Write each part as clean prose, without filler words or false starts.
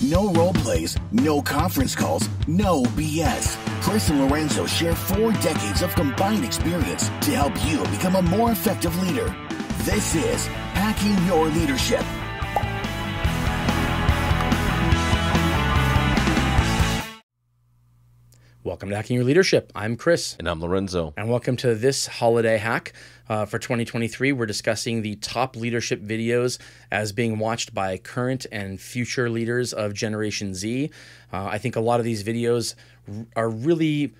No role plays, no conference calls, no BS. Chris and Lorenzo share 4 decades of combined experience to help you become a more effective leader. This is Hacking Your Leadership. Welcome to Hacking Your Leadership. I'm Chris. And I'm Lorenzo. And welcome to this holiday hack. For 2023, we're discussing the top leadership videos as being watched by current and future leaders of Generation Z. I think a lot of these videos are really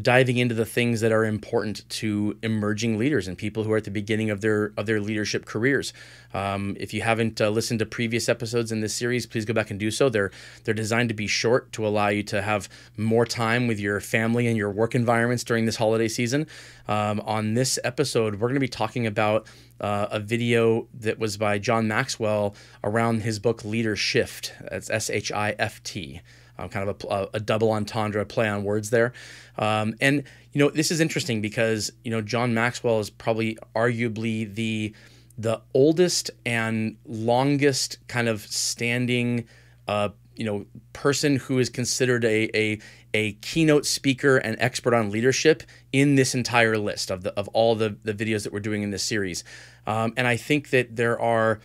diving into the things that are important to emerging leaders and people who are at the beginning of their leadership careers. If you haven't listened to previous episodes in this series, please go back and do so. They're designed to be short to allow you to have more time with your family and your work environments during this holiday season. On this episode, we're going to be talking about a video that was by John Maxwell around his book Leadershift. That's S-H-I-F-T. Kind of a double entendre play on words there. And this is interesting because, John Maxwell is probably arguably the oldest and longest kind of standing, person who is considered a keynote speaker and expert on leadership in this entire list of all the videos that we're doing in this series. And I think that there are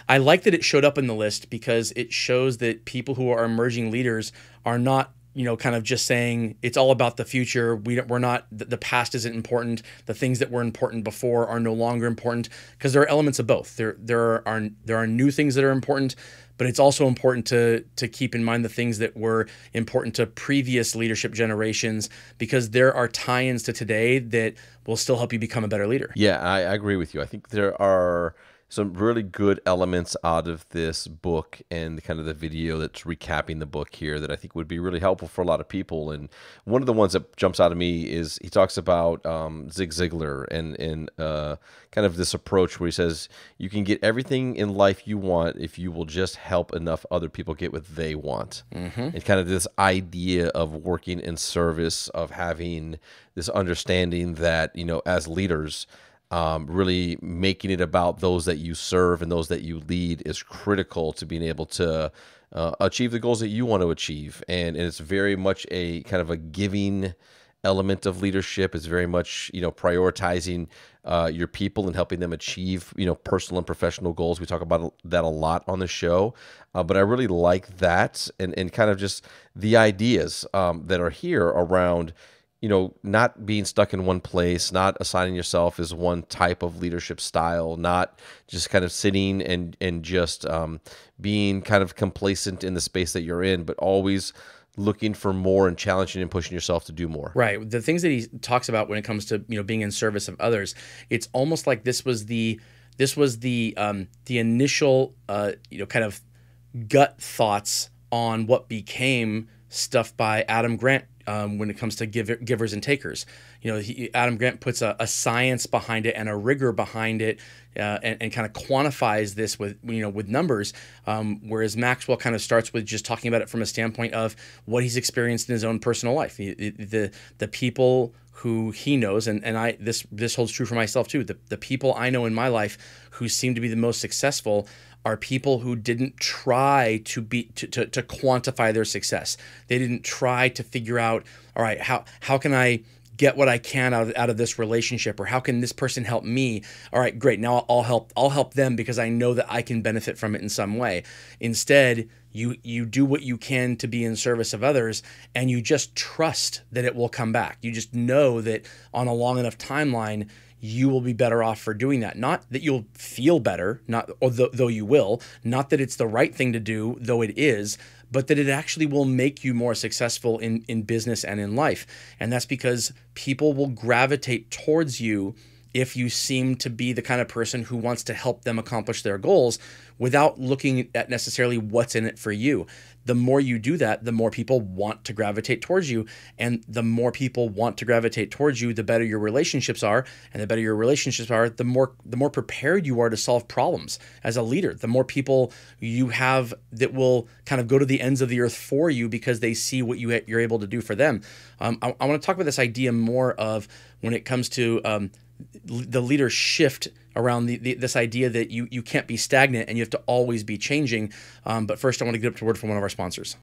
I like that it showed up in the list because it shows that people who are emerging leaders are not, kind of just saying it's all about the future. We're not, the past isn't important. The things that were important before are no longer important, because there are elements of both. There are new things that are important, but it's also important to keep in mind the things that were important to previous leadership generations, because there are tie-ins to today that will still help you become a better leader. Yeah, I agree with you. I think there are some really good elements out of this book and kind of the video that's recapping the book here that I think would be really helpful for a lot of people. And one of the ones that jumps out of me is he talks about Zig Ziglar and kind of this approach where he says you can get everything in life you want if you will just help enough other people get what they want. Mm-hmm. And kind of this idea of working in service, of having this understanding that, as leaders, really making it about those that you serve and those that you lead is critical to being able to achieve the goals that you want to achieve. And it's very much a kind of a giving element of leadership. It's very much, prioritizing your people and helping them achieve, personal and professional goals. We talk about that a lot on the show, but I really like that and kind of just the ideas that are here around not being stuck in one place, not assigning yourself as one type of leadership style, not just kind of sitting and just being kind of complacent in the space that you're in, but always looking for more and challenging and pushing yourself to do more. Right. The things that he talks about when it comes to being in service of others, it's almost like this was the initial kind of gut thoughts on what became stuff by Adam Grant. When it comes to givers and takers, Adam Grant puts a science behind it and a rigor behind it, and kind of quantifies this with numbers. Whereas Maxwell kind of starts with just talking about it from a standpoint of what he's experienced in his own personal life. The people who he knows, and this holds true for myself too. The people I know in my life who seem to be the most successful are people who didn't try to quantify their success. They didn't try to figure out, all right, how can I get what I can out of this relationship, or how can this person help me? All right, great. Now I'll help them because I know that I can benefit from it in some way. Instead, you do what you can to be in service of others, and you just trust that it will come back. You just know that on a long enough timeline, you will be better off for doing that. Not that you'll feel better, though you will, not that it's the right thing to do, though it is, but that it actually will make you more successful in business and in life. And that's because people will gravitate towards you if you seem to be the kind of person who wants to help them accomplish their goals without looking at necessarily what's in it for you. The more you do that, the more people want to gravitate towards you. And the more people want to gravitate towards you, the better your relationships are. And the better your relationships are, the more prepared you are to solve problems as a leader. The more people you have that will kind of go to the ends of the earth for you because they see what you're able to do for them. I want to talk about this idea more of when it comes to the leaders shift around this idea that you can't be stagnant and you have to always be changing. But first, I want to get up to word from one of our sponsors.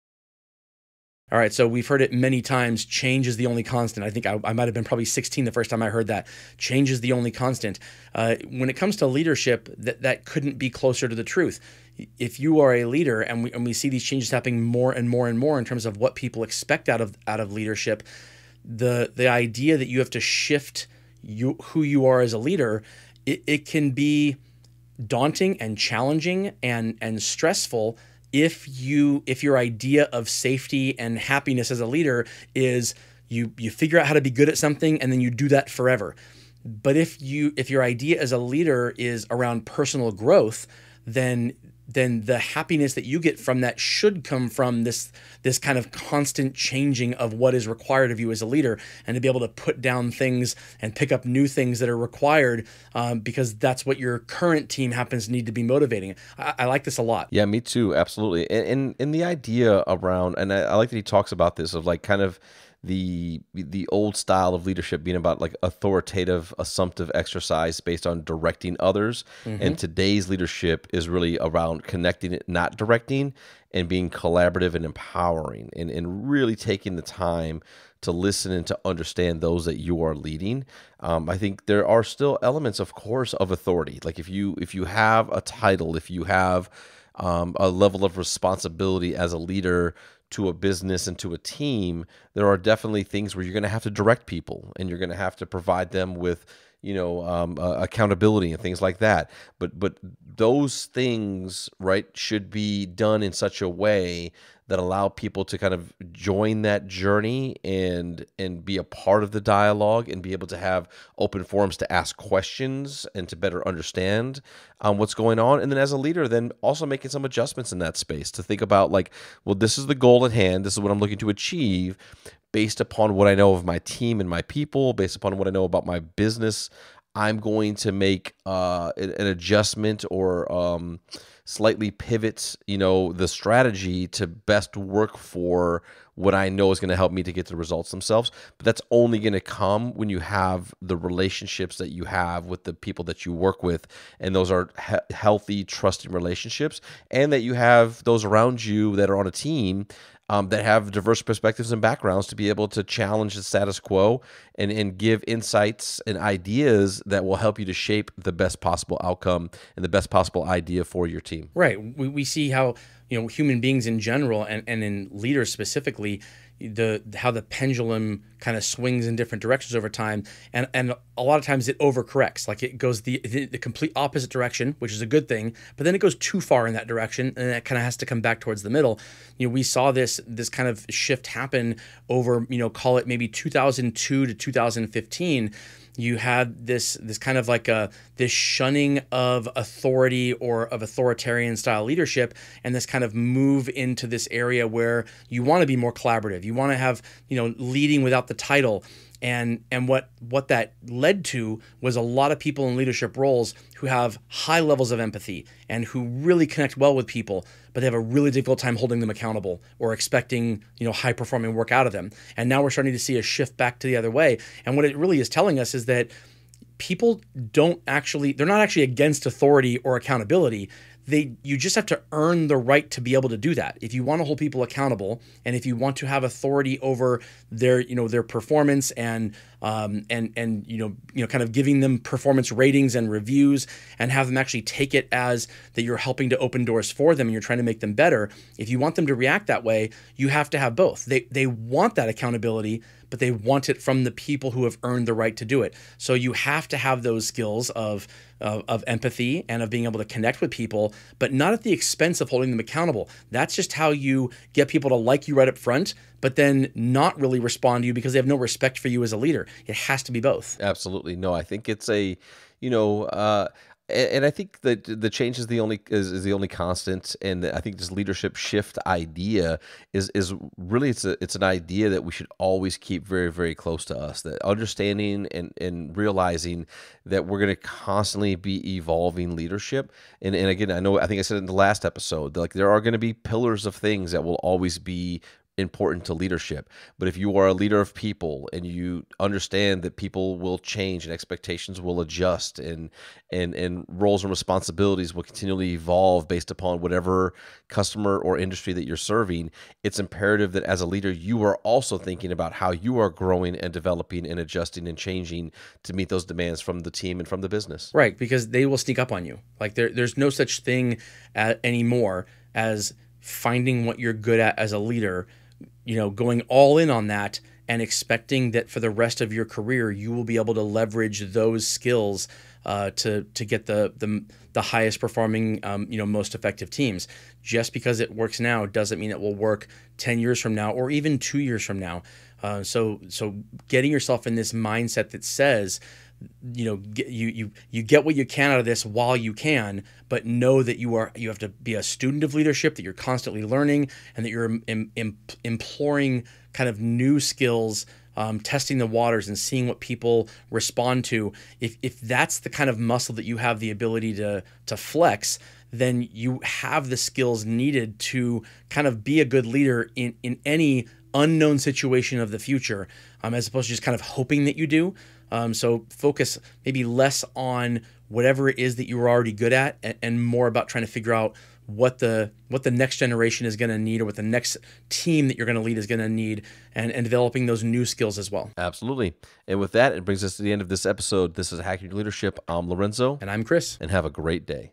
All right, so we've heard it many times. Change is the only constant. I think I might have been probably 16 the first time I heard that. Change is the only constant. When it comes to leadership, that couldn't be closer to the truth. If you are a leader, and we see these changes happening more and more and more in terms of what people expect out of leadership, the idea that you have to shift who you are as a leader, it can be daunting and challenging and stressful if your idea of safety and happiness as a leader is you figure out how to be good at something and then you do that forever. But if your idea as a leader is around personal growth, then the happiness that you get from that should come from this kind of constant changing of what is required of you as a leader, and to be able to put down things and pick up new things that are required because that's what your current team happens to need to be motivating. I like this a lot. Yeah, me too. Absolutely. And the idea around, and I like that he talks about this, of like kind of the old style of leadership being about like authoritative, assumptive exercise based on directing others. And today's leadership is really around connecting it, not directing, and being collaborative and empowering, and really taking the time to listen and to understand those that you are leading. I think there are still elements, of course, of authority. Like if you have a title, if you have a level of responsibility as a leader to a business and to a team, there are definitely things where you're going to have to direct people, and you're going to have to provide them with, accountability and things like that. But those things, right, should be done in such a way that allow people to kind of join that journey and be a part of the dialogue, and be able to have open forums to ask questions and to better understand what's going on. And then as a leader, then also making some adjustments in that space to think about like, well, this is the goal at hand. This is what I'm looking to achieve based upon what I know of my team and my people, based upon what I know about my business. I'm going to make an adjustment or slightly pivot, the strategy to best work for what I know is going to help me to get the results themselves. But that's only going to come when you have the relationships that you have with the people that you work with, and those are healthy, trusting relationships, and that you have those around you that are on a team that have diverse perspectives and backgrounds to be able to challenge the status quo and give insights and ideas that will help you to shape the best possible outcome and the best possible idea for your team. Right. We see how human beings in general and in leaders specifically, how the pendulum kind of swings in different directions over time, and a lot of times it overcorrects. Like it goes the complete opposite direction, which is a good thing, but then it goes too far in that direction, and it kind of has to come back towards the middle. We saw this kind of shift happen over, call it maybe 2002 to 2015. You had this kind of like this shunning of authority or of authoritarian style leadership, and this kind of move into this area where you want to be more collaborative. You want to have, leading without the title. And what that led to was a lot of people in leadership roles who have high levels of empathy and who really connect well with people, but they have a really difficult time holding them accountable or expecting, high performing work out of them. And now we're starting to see a shift back to the other way. And what it really is telling us is that people they're not actually against authority or accountability. You just have to earn the right to be able to do that. If you want to hold people accountable, and if you want to have authority over their performance and kind of giving them performance ratings and reviews, and have them actually take it as that you're helping to open doors for them and you're trying to make them better. If you want them to react that way, you have to have both. They want that accountability, but they want it from the people who have earned the right to do it. So you have to have those skills of empathy and of being able to connect with people, but not at the expense of holding them accountable. That's just how you get people to like you right up front, but then not really respond to you because they have no respect for you as a leader. It has to be both. Absolutely. No, I think it's and I think that the change is the only constant, and I think this leadership shift idea is really it's an idea that we should always keep very, very close to us. That understanding and realizing that we're going to constantly be evolving leadership, and again, I think I said in the last episode, like there are going to be pillars of things that will always be important to leadership. But if you are a leader of people and you understand that people will change and expectations will adjust and roles and responsibilities will continually evolve based upon whatever customer or industry that you're serving, it's imperative that as a leader, you are also thinking about how you are growing and developing and adjusting and changing to meet those demands from the team and from the business. Right, because they will sneak up on you. Like there's no such thing anymore as finding what you're good at as a leader, going all in on that and expecting that for the rest of your career you will be able to leverage those skills to get the highest performing, most effective teams. Just because it works now doesn't mean it will work 10 years from now or even 2 years from now. So getting yourself in this mindset that says, you get what you can out of this while you can, but know that you have to be a student of leadership, that you're constantly learning, and that you're imploring kind of new skills, testing the waters and seeing what people respond to. If that's the kind of muscle that you have the ability to flex, then you have the skills needed to kind of be a good leader in any unknown situation of the future, as opposed to just kind of hoping that you do. So focus maybe less on whatever it is that you were already good at, and more about trying to figure out what the next generation is going to need, or what the next team that you're going to lead is going to need, and developing those new skills as well. Absolutely. And with that, it brings us to the end of this episode. This is Hacking Your Leadership. I'm Lorenzo. And I'm Chris. And have a great day.